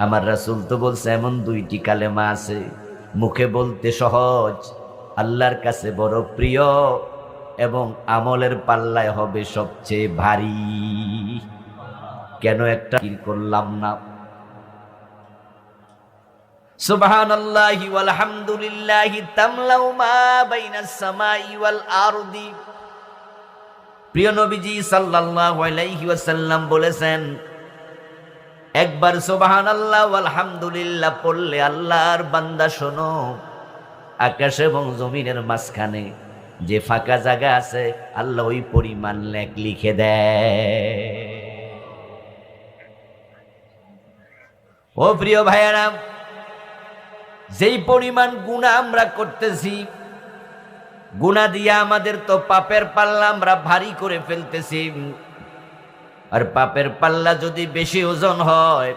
আমার রাসূল তো বলছে এমন দুইটি কালেমা আছে মুখে বলতে সহজ, আল্লাহর কাছে বড় প্রিয় এবং আমলের পাল্লায় হবে সবচেয়ে ভারী। কেন একটা কি করলাম না? সুবহানাল্লাহি ওয়াল হামদুলিল্লাহি তামলাউ মা বাইনাস সামাই ওয়াল আরদি। প্রিয় নবীজি সাল্লাল্লাহু আলাইহি ওয়াসাল্লাম বলেছেন, একবার সুবহানাল্লাহ ওয়াল হামদুলিল্লাহ পড়লে আল্লাহর বান্দা শোনো, আকাশ এবং জমিনের মাঝখানে যে ফাঁকা জায়গা আছে আল্লাহ ওই পরিমাণ নেক লিখে দেয়। ও প্রিয় ভাইয়েরা, যেই পরিমাণ গুনাহ আমরা করতেছি, গুনাহ দিয়ে আমাদের তো পাপের পাল্লা আমরা ভারী করে ফেলতেছি। আর পাপের পাল্লা যদি বেশি ওজন হয়